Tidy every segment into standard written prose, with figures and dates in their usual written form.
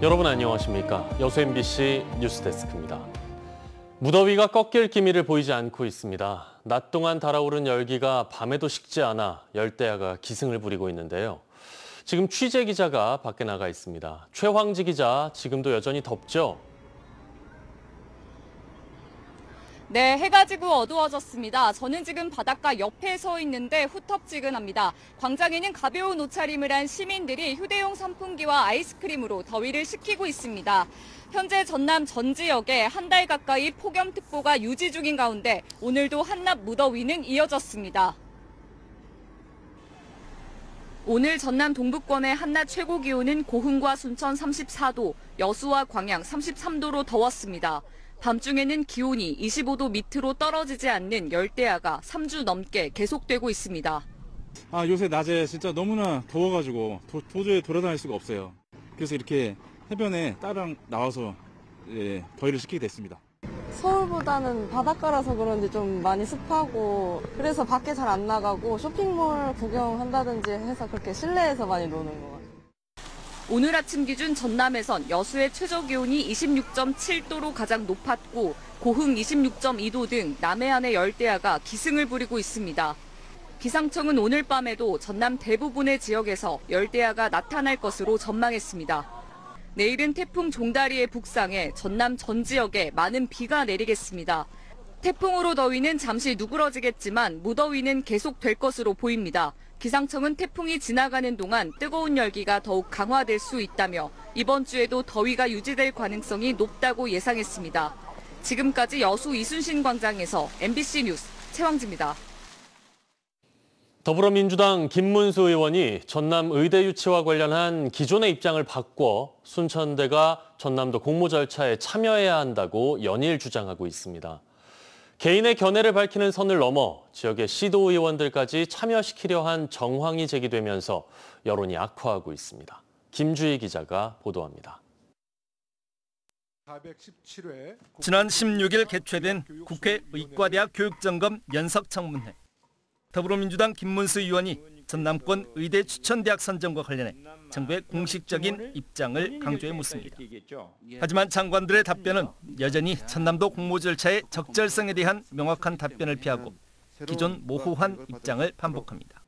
여러분 안녕하십니까? 여수 MBC 뉴스데스크입니다. 무더위가 꺾일 기미를 보이지 않고 있습니다. 낮 동안 달아오른 열기가 밤에도 식지 않아 열대야가 기승을 부리고 있는데요. 지금 취재 기자가 밖에 나가 있습니다. 최황지 기자, 지금도 여전히 덥죠? 네, 해가 지고 어두워졌습니다. 저는 지금 바닷가 옆에 서 있는데 후텁지근합니다. 광장에는 가벼운 옷차림을 한 시민들이 휴대용 선풍기와 아이스크림으로 더위를 식히고 있습니다. 현재 전남 전 지역에 한 달 가까이 폭염특보가 유지 중인 가운데 오늘도 한낮 무더위는 이어졌습니다. 오늘 전남 동부권의 한낮 최고 기온은 고흥과 순천 34도, 여수와 광양 33도로 더웠습니다. 밤중에는 기온이 25도 밑으로 떨어지지 않는 열대야가 3주 넘게 계속되고 있습니다. 요새 낮에 진짜 너무나 더워가지고 도저히 돌아다닐 수가 없어요. 그래서 이렇게 해변에 딸랑 나와서 더위를 식히게 됐습니다. 서울보다는 바닷가라서 그런지 좀 많이 습하고 그래서 밖에 잘 안 나가고 쇼핑몰 구경한다든지 해서 그렇게 실내에서 많이 노는 것 같아요. 오늘 아침 기준 전남에선 여수의 최저 기온이 26.7도로 가장 높았고 고흥 26.2도 등 남해안의 열대야가 기승을 부리고 있습니다. 기상청은 오늘 밤에도 전남 대부분의 지역에서 열대야가 나타날 것으로 전망했습니다. 내일은 태풍 종다리의 북상에 전남 전 지역에 많은 비가 내리겠습니다. 태풍으로 더위는 잠시 누그러지겠지만 무더위는 계속될 것으로 보입니다. 기상청은 태풍이 지나가는 동안 뜨거운 열기가 더욱 강화될 수 있다며 이번 주에도 더위가 유지될 가능성이 높다고 예상했습니다. 지금까지 여수 이순신 광장에서 MBC 뉴스 최황지입니다. 더불어민주당 김문수 의원이 전남 의대 유치와 관련한 기존의 입장을 바꿔 순천대가 전남도 공모 절차에 참여해야 한다고 연일 주장하고 있습니다. 개인의 견해를 밝히는 선을 넘어 지역의 시도의원들까지 참여시키려 한 정황이 제기되면서 여론이 악화하고 있습니다. 김주희 기자가 보도합니다. 지난 16일 개최된 국회 의과대학 교육점검 연석청문회. 더불어민주당 김문수 의원이 전남권 의대 추천대학 선정과 관련해 정부의 공식적인 입장을 강조해 묻습니다. 하지만 장관들의 답변은 여전히 전남도 공모 절차의 적절성에 대한 명확한 답변을 피하고 기존 모호한 입장을 반복합니다.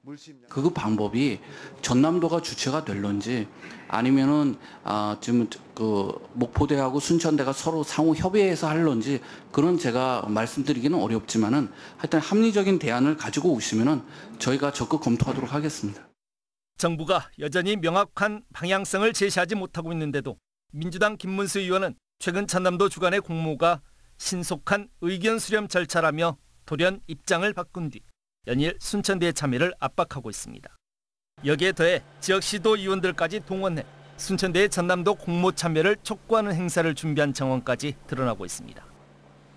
그 방법이 전남도가 주체가 될런지 아니면은 지금 그 목포대하고 순천대가 서로 상호 협의해서 할런지 그런 제가 말씀드리기는 어렵지만은 하여튼 합리적인 대안을 가지고 오시면은 저희가 적극 검토하도록 하겠습니다. 정부가 여전히 명확한 방향성을 제시하지 못하고 있는데도 민주당 김문수 의원은 최근 전남도 주관의 공모가 신속한 의견 수렴 절차라며 돌연 입장을 바꾼 뒤 연일 순천대의 참여를 압박하고 있습니다. 여기에 더해 지역 시도 의원들까지 동원해 순천대의 전남도 공모 참여를 촉구하는 행사를 준비한 정황까지 드러나고 있습니다.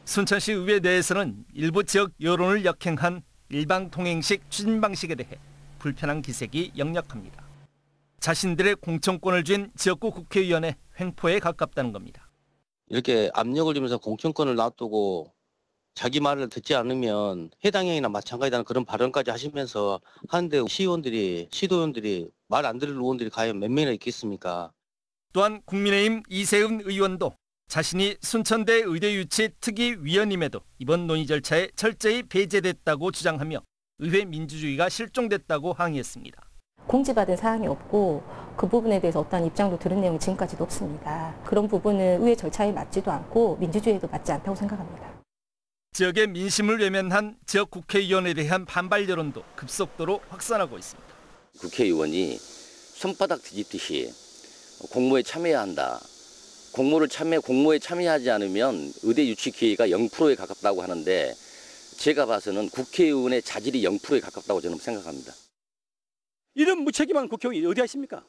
순천시 의회 내에서는 일부 지역 여론을 역행한 일방통행식 추진 방식에 대해 불편한 기색이 역력합니다. 자신들의 공천권을 쥔 지역구 국회의원의 횡포에 가깝다는 겁니다. 이렇게 압력을 주면서 공천권을 놔두고 자기 말을 듣지 않으면 해당 행위나 마찬가지다는 그런 발언까지 하시면서 하는데 시도의원들이 말 안 들을 의원들이 과연 몇 명이나 있겠습니까? 또한 국민의힘 이세훈 의원도 자신이 순천대 의대 유치 특위위원임에도 이번 논의 절차에 철저히 배제됐다고 주장하며 의회 민주주의가 실종됐다고 항의했습니다. 공지받은 사항이 없고 그 부분에 대해서 어떠한 입장도 들은 내용이 지금까지도 없습니다. 그런 부분은 의회 절차에 맞지도 않고 민주주의에도 맞지 않다고 생각합니다. 지역의 민심을 외면한 지역 국회의원에 대한 반발 여론도 급속도로 확산하고 있습니다. 국회의원이 손바닥 뒤집듯이 공모에 참여해야 한다. 공모에 참여하지 않으면 의대 유치 기회가 0%에 가깝다고 하는데 제가 봐서는 국회의원의 자질이 0%에 가깝다고 저는 생각합니다. 이런 무책임한 국회의원이 어디 있습니까?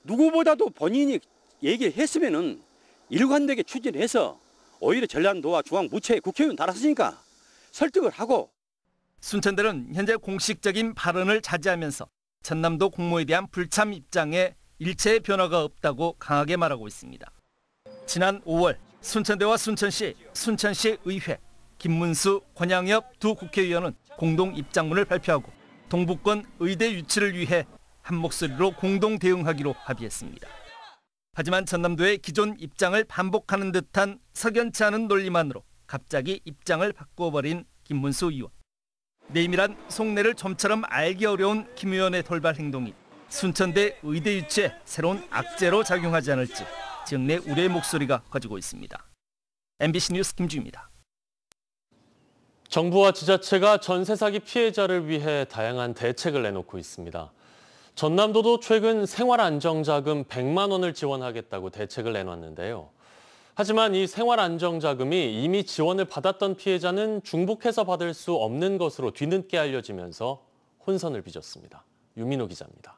누구보다도 본인이 얘기했으면은 일관되게 추진해서 오히려 전남도와 중앙부처에 국회의원 달았으니까 설득을 하고. 순천대는 현재 공식적인 발언을 자제하면서 전남도 공모에 대한 불참 입장에 일체의 변화가 없다고 강하게 말하고 있습니다. 지난 5월 순천대와 순천시 의회, 김문수, 권양엽 두 국회의원은 공동 입장문을 발표하고 동부권 의대 유치를 위해 한 목소리로 공동 대응하기로 합의했습니다. 하지만 전남도의 기존 입장을 반복하는 듯한 석연치 않은 논리만으로 갑자기 입장을 바꿔버린 김문수 의원. 내밀한 속내를 좀처럼 알기 어려운 김 의원의 돌발 행동이 순천대 의대 유치에 새로운 악재로 작용하지 않을지 지역 내 우려의 목소리가 커지고 있습니다. MBC 뉴스 김주입니다. 정부와 지자체가 전세 사기 피해자를 위해 다양한 대책을 내놓고 있습니다. 전남도도 최근 생활안정자금 100만 원을 지원하겠다고 대책을 내놨는데요. 하지만 이 생활안정자금이 이미 지원을 받았던 피해자는 중복해서 받을 수 없는 것으로 뒤늦게 알려지면서 혼선을 빚었습니다. 유민호 기자입니다.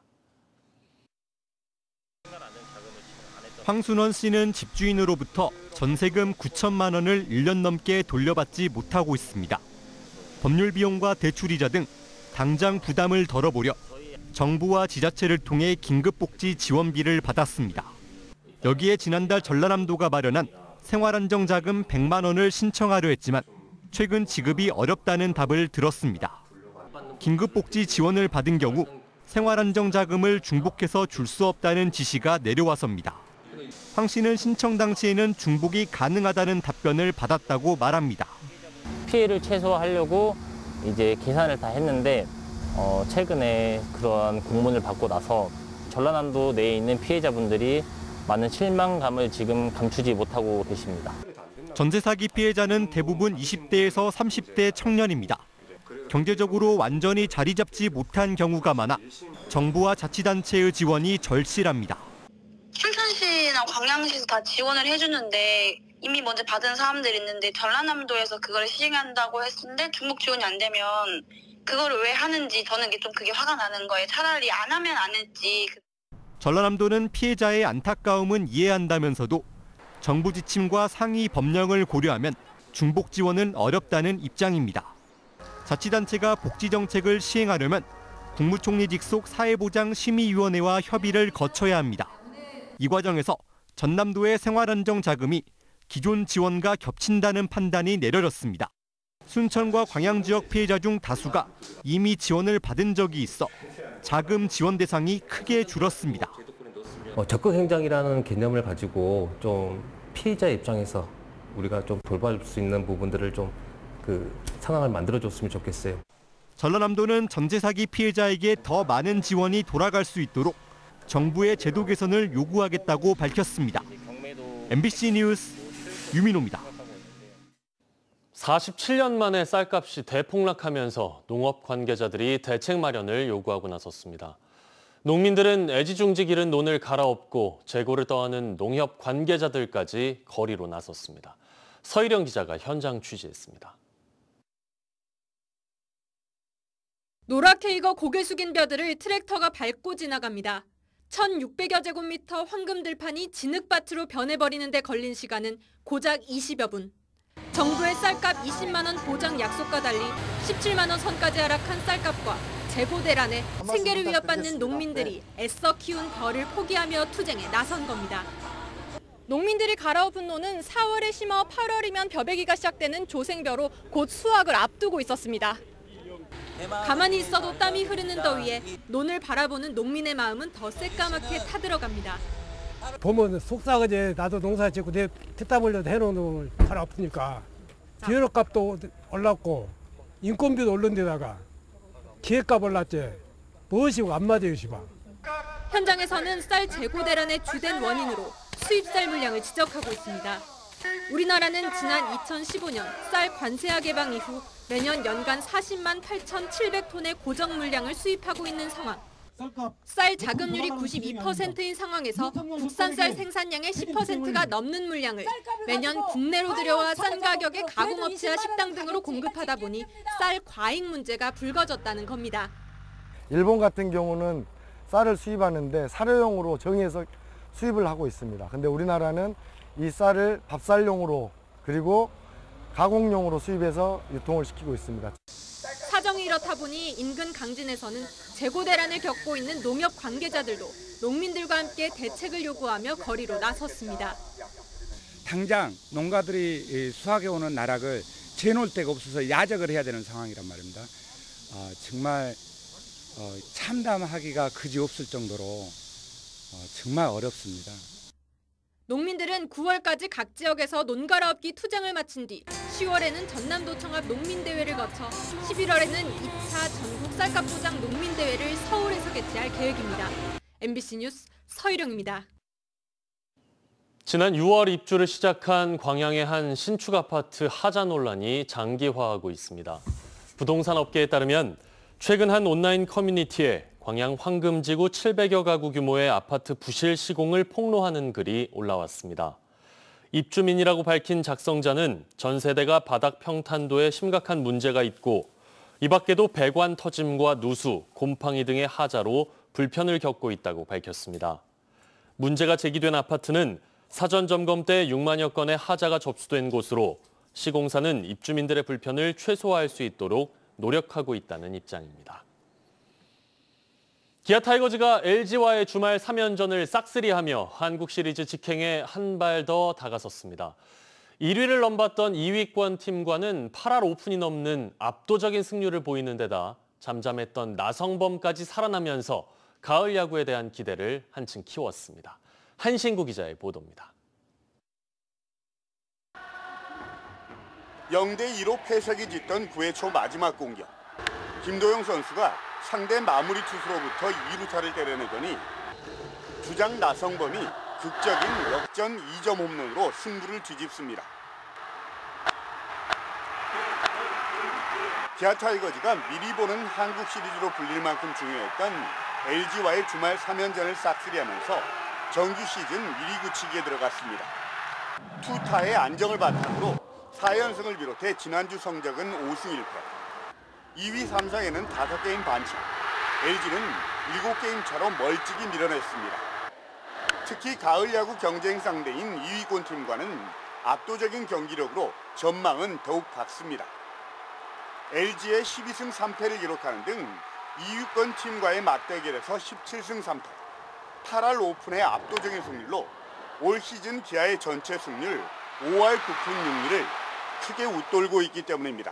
황순원 씨는 집주인으로부터 전세금 9천만 원을 1년 넘게 돌려받지 못하고 있습니다. 법률 비용과 대출이자 등 당장 부담을 덜어보려 정부와 지자체를 통해 긴급복지 지원비를 받았습니다. 여기에 지난달 전라남도가 마련한 생활안정자금 100만 원을 신청하려 했지만 최근 지급이 어렵다는 답을 들었습니다. 긴급복지 지원을 받은 경우 생활안정자금을 중복해서 줄 수 없다는 지시가 내려와서입니다. 황 씨는 신청 당시에는 중복이 가능하다는 답변을 받았다고 말합니다. 피해를 최소화하려고 이제 계산을 다 했는데 최근에 그러한 공문을 받고 나서 전라남도 내에 있는 피해자분들이 많은 실망감을 지금 감추지 못하고 계십니다. 전세 사기 피해자는 대부분 20대에서 30대 청년입니다. 경제적으로 완전히 자리 잡지 못한 경우가 많아 정부와 자치단체의 지원이 절실합니다. 춘천시나 광양시에서 다 지원을 해주는데 이미 먼저 받은 사람들이 있는데 전라남도에서 그걸 시행한다고 했는데 중복 지원이 안 되면 그거를 왜 하는지 저는 그게 화가 나는 거예요. 차라리 안 하면 안 했지. 전라남도는 피해자의 안타까움은 이해한다면서도 정부 지침과 상위 법령을 고려하면 중복 지원은 어렵다는 입장입니다. 자치단체가 복지정책을 시행하려면 국무총리 직속 사회보장심의위원회와 협의를 거쳐야 합니다. 이 과정에서 전남도의 생활안정자금이 기존 지원과 겹친다는 판단이 내려졌습니다. 순천과 광양 지역 피해자 중 다수가 이미 지원을 받은 적이 있어 자금 지원 대상이 크게 줄었습니다. 적극 행정이라는 개념을 가지고 좀 피해자 입장에서 우리가 좀 돌볼 수 있는 부분들을 좀 상황을 만들어줬으면 좋겠어요. 전라남도는 전세 사기 피해자에게 더 많은 지원이 돌아갈 수 있도록 정부의 제도 개선을 요구하겠다고 밝혔습니다. MBC 뉴스 유민호입니다. 47년 만에 쌀값이 대폭락하면서 농업 관계자들이 대책 마련을 요구하고 나섰습니다. 농민들은 애지중지 기른 논을 갈아엎고 재고를 떠안은 농협 관계자들까지 거리로 나섰습니다. 서희령 기자가 현장 취재했습니다. 노랗게 익어 고개 숙인 벼들을 트랙터가 밟고 지나갑니다. 1,600여 제곱미터 황금 들판이 진흙밭으로 변해버리는 데 걸린 시간은 고작 20여 분. 정부의 쌀값 20만 원 보장 약속과 달리 17만 원 선까지 하락한 쌀값과 재고 대란에 생계를 위협받는 농민들이 애써 키운 벼를 포기하며 투쟁에 나선 겁니다. 농민들이 갈아엎은 논은 4월에 심어 8월이면 벼베기가 시작되는 조생벼로 곧 수확을 앞두고 있었습니다. 가만히 있어도 땀이 흐르는 더위에 논을 바라보는 농민의 마음은 더 새까맣게 타들어갑니다. 보면 속상하지. 나도 농사 짓고 내 피땀 흘려서 해놓은 놈을 갈아엎으니까 비료값도 올랐고 인건비도 오른 데다가 기획값 올랐지. 무엇이고 안 맞아요, 시방. 현장에서는 쌀 재고 대란의 주된 원인으로 수입쌀 물량을 지적하고 있습니다. 우리나라는 지난 2015년 쌀 관세화 개방 이후 매년 연간 40만 8,700톤의 고정 물량을 수입하고 있는 상황. 쌀 자급률이 92%인 상황에서 국산 쌀 생산량의 10%가 넘는 물량을 매년 국내로 들여와 싼 가격에 가공업체와 식당 등으로 공급하다 보니 쌀 과잉 문제가 불거졌다는 겁니다. 일본 같은 경우는 쌀을 수입하는데 사료용으로 정해서 수입을 하고 있습니다. 근데 우리나라는 이 쌀을 밥쌀용으로 그리고 가공용으로 수입해서 유통을 시키고 있습니다. 사정이 이렇다 보니 인근 강진에서는 재고 대란을 겪고 있는 농협 관계자들도 농민들과 함께 대책을 요구하며 거리로 나섰습니다. 당장 농가들이 수확해 오는 나락을 재놓을 데가 없어서 야적을 해야 되는 상황이란 말입니다. 정말 참담하기가 그지없을 정도로 정말 어렵습니다. 농민들은 9월까지 각 지역에서 논갈아엎기 투쟁을 마친 뒤 10월에는 전남도청 앞 농민대회를 거쳐 11월에는 2차 전국 쌀값 보장 농민대회를 서울에서 개최할 계획입니다. MBC 뉴스 서희령입니다. 지난 6월 입주를 시작한 광양의 한 신축 아파트 하자 논란이 장기화하고 있습니다. 부동산 업계에 따르면 최근 한 온라인 커뮤니티에 광양 황금지구 700여 가구 규모의 아파트 부실 시공을 폭로하는 글이 올라왔습니다. 입주민이라고 밝힌 작성자는 전 세대가 바닥 평탄도에 심각한 문제가 있고 이 밖에도 배관 터짐과 누수, 곰팡이 등의 하자로 불편을 겪고 있다고 밝혔습니다. 문제가 제기된 아파트는 사전 점검 때 6만여 건의 하자가 접수된 곳으로 시공사는 입주민들의 불편을 최소화할 수 있도록 노력하고 있다는 입장입니다. 기아 타이거즈가 LG와의 주말 3연전을 싹쓸이하며 한국 시리즈 직행에 한 발 더 다가섰습니다. 1위를 넘봤던 2위권 팀과는 8할 오픈이 넘는 압도적인 승률을 보이는 데다 잠잠했던 나성범까지 살아나면서 가을 야구에 대한 기대를 한층 키웠습니다. 한신구 기자의 보도입니다. 0대2로 패색이 짙던 9회 초 마지막 공격. 김도영 선수가 상대 마무리 투수로부터 2루타를 때려내더니 주장 나성범이 극적인 역전 2점 홈런으로 승부를 뒤집습니다. 기아 타이거즈가 미리 보는 한국 시리즈로 불릴 만큼 중요했던 LG와의 주말 3연전을 싹쓸이하면서 정규 시즌 1위 굳히기에 들어갔습니다. 투타의 안정을 바탕으로 4연승을 비롯해 지난주 성적은 5승 1패. 2위 삼성에는 5게임 반차. LG는 7게임차로 멀찍이 밀어냈습니다. 특히 가을 야구 경쟁 상대인 2위권 팀과는 압도적인 경기력으로 전망은 더욱 밝습니다. LG의 12승 3패를 기록하는 등 2위권 팀과의 맞대결에서 17승 3패, 8할 오픈의 압도적인 승률로 올 시즌 기아의 전체 승률 5할 9푼 6리를 크게 웃돌고 있기 때문입니다.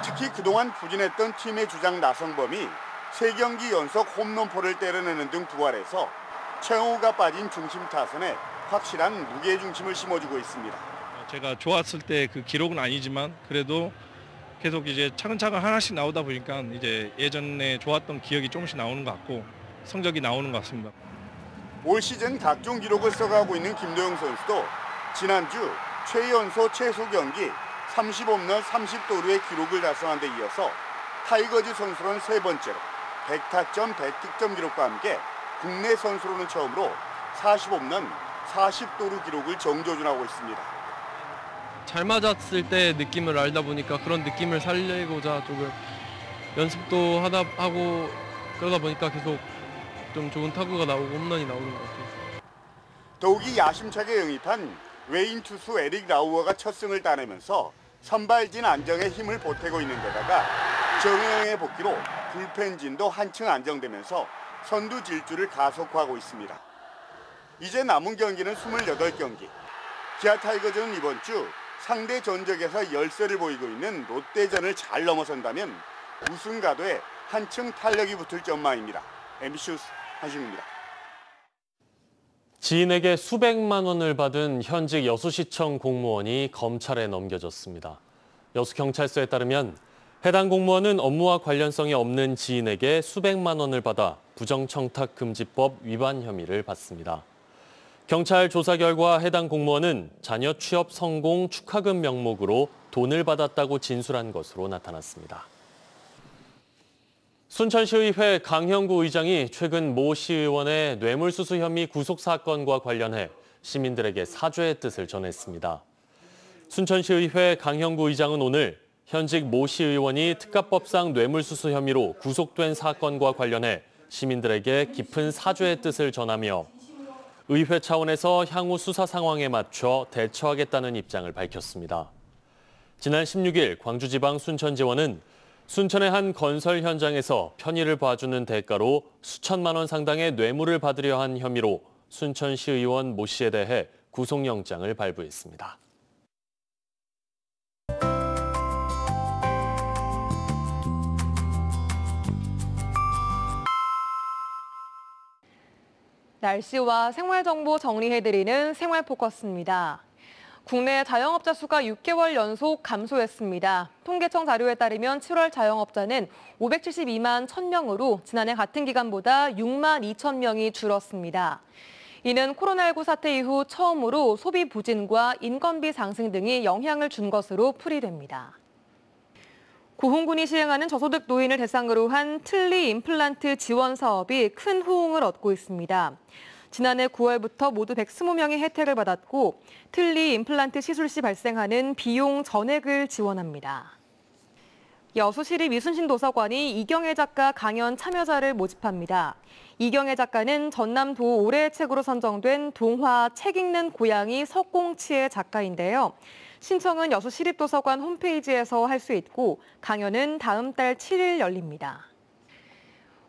특히 그동안 부진했던 팀의 주장 나성범이 3경기 연속 홈런포를 때려내는 등 부활해서 최영우가 빠진 중심 타선에 확실한 무게중심을 심어주고 있습니다. 제가 좋았을 때 그 기록은 아니지만 그래도 계속 이제 차근차근 하나씩 나오다 보니까 이제 예전에 좋았던 기억이 조금씩 나오는 것 같고 성적이 나오는 것 같습니다. 올 시즌 각종 기록을 써가고 있는 김도영 선수도 지난주 최연소 최소 경기 30홈런 30도루의 기록을 달성한 데 이어서 타이거즈 선수로는 세 번째로 100타점 100득점 기록과 함께 국내 선수로는 처음으로 40홈런 40도루 기록을 정조준하고 있습니다. 잘 맞았을 때 느낌을 알다 보니까 그런 느낌을 살리고자 조금 연습도 하고 그러다 보니까 계속 좀 좋은 타구가 나오고 홈런이 나오는 것 같아요. 더욱이 야심차게 영입한 외인 투수 에릭 라우어가 첫 승을 따내면서 선발진 안정에 힘을 보태고 있는 데다가 정우영의 복귀로 불펜진도 한층 안정되면서 선두 질주를 가속화하고 있습니다. 이제 남은 경기는 28경기. 기아 타이거즈는 이번 주 상대 전적에서 열세를 보이고 있는 롯데전을 잘 넘어선다면 우승 가도에 한층 탄력이 붙을 전망입니다. MBC 뉴스 한신구입니다. 지인에게 수백만 원을 받은 현직 여수시청 공무원이 검찰에 넘겨졌습니다. 여수경찰서에 따르면 해당 공무원은 업무와 관련성이 없는 지인에게 수백만 원을 받아 부정청탁금지법 위반 혐의를 받습니다. 경찰 조사 결과 해당 공무원은 자녀 취업 성공 축하금 명목으로 돈을 받았다고 진술한 것으로 나타났습니다. 순천시의회 강형구 의장이 최근 모 시의원의 뇌물수수 혐의 구속 사건과 관련해 시민들에게 사죄의 뜻을 전했습니다. 순천시의회 강형구 의장은 오늘 현직 모 시의원이 특가법상 뇌물수수 혐의로 구속된 사건과 관련해 시민들에게 깊은 사죄의 뜻을 전하며 의회 차원에서 향후 수사 상황에 맞춰 대처하겠다는 입장을 밝혔습니다. 지난 16일 광주지방 순천지원은 순천의 한 건설 현장에서 편의를 봐주는 대가로 수천만 원 상당의 뇌물을 받으려 한 혐의로 순천시의원 모 씨에 대해 구속영장을 발부했습니다. 날씨와 생활정보 정리해드리는 생활포커스입니다. 국내 자영업자 수가 6개월 연속 감소했습니다. 통계청 자료에 따르면 7월 자영업자는 572만 1,000명으로 지난해 같은 기간보다 6만 2천 명이 줄었습니다. 이는 코로나19 사태 이후 처음으로 소비 부진과 인건비 상승 등이 영향을 준 것으로 풀이됩니다. 고흥군이 시행하는 저소득 노인을 대상으로 한 틀니 임플란트 지원 사업이 큰 호응을 얻고 있습니다. 지난해 9월부터 모두 120명이 혜택을 받았고 틀니 임플란트 시술 시 발생하는 비용 전액을 지원합니다. 여수시립 이순신 도서관이 이경애 작가 강연 참여자를 모집합니다. 이경애 작가는 전남도 올해의 책으로 선정된 동화 책 읽는 고양이 석공치의 작가인데요. 신청은 여수시립도서관 홈페이지에서 할 수 있고 강연은 다음 달 7일 열립니다.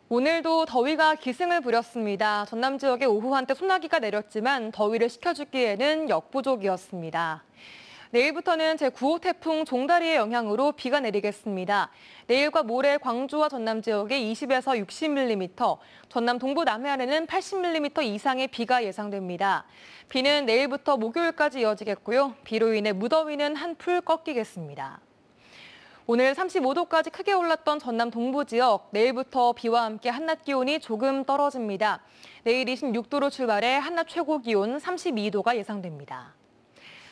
오늘도 더위가 기승을 부렸습니다. 전남 지역에 오후 한때 소나기가 내렸지만 더위를 식혀주기에는 역부족이었습니다. 내일부터는 제9호 태풍 종다리의 영향으로 비가 내리겠습니다. 내일과 모레 광주와 전남 지역에 20에서 60mm, 전남 동부 남해안에는 80mm 이상의 비가 예상됩니다. 비는 내일부터 목요일까지 이어지겠고요. 비로 인해 무더위는 한풀 꺾이겠습니다. 오늘 35도까지 크게 올랐던 전남 동부 지역, 내일부터 비와 함께 한낮 기온이 조금 떨어집니다. 내일 26도로 출발해 한낮 최고 기온 32도가 예상됩니다.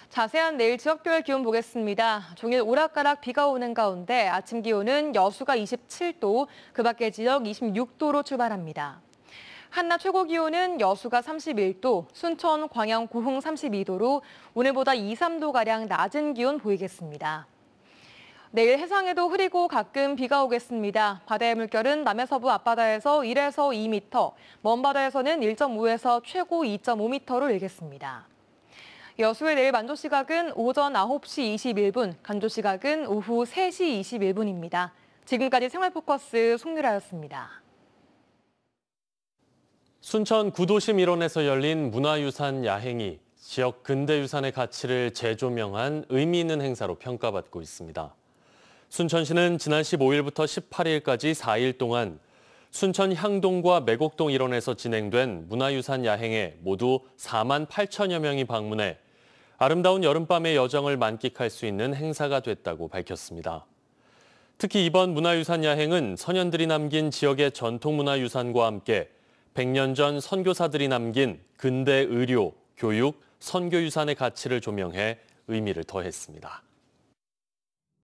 자세한 내일 지역별 기온 보겠습니다. 종일 오락가락 비가 오는 가운데 아침 기온은 여수가 27도, 그 밖의 지역 26도로 출발합니다. 한낮 최고 기온은 여수가 31도, 순천, 광양, 고흥 32도로 오늘보다 2, 3도가량 낮은 기온 보이겠습니다. 내일 해상에도 흐리고 가끔 비가 오겠습니다. 바다의 물결은 남해서부 앞바다에서 1에서 2m, 먼 바다에서는 1.5에서 최고 2.5m로 일겠습니다. 여수의 내일 만조 시각은 오전 9시 21분, 간조 시각은 오후 3시 21분입니다. 지금까지 생활포커스 송유라였습니다. 순천 구도심 일원에서 열린 문화유산 야행이 지역 근대유산의 가치를 재조명한 의미 있는 행사로 평가받고 있습니다. 순천시는 지난 15일부터 18일까지 4일 동안 순천 향동과 매곡동 일원에서 진행된 문화유산 야행에 모두 4만 8천여 명이 방문해 아름다운 여름밤의 여정을 만끽할 수 있는 행사가 됐다고 밝혔습니다. 특히 이번 문화유산 야행은 선현들이 남긴 지역의 전통문화유산과 함께 100년 전 선교사들이 남긴 근대 의료, 교육, 선교유산의 가치를 조명해 의미를 더했습니다.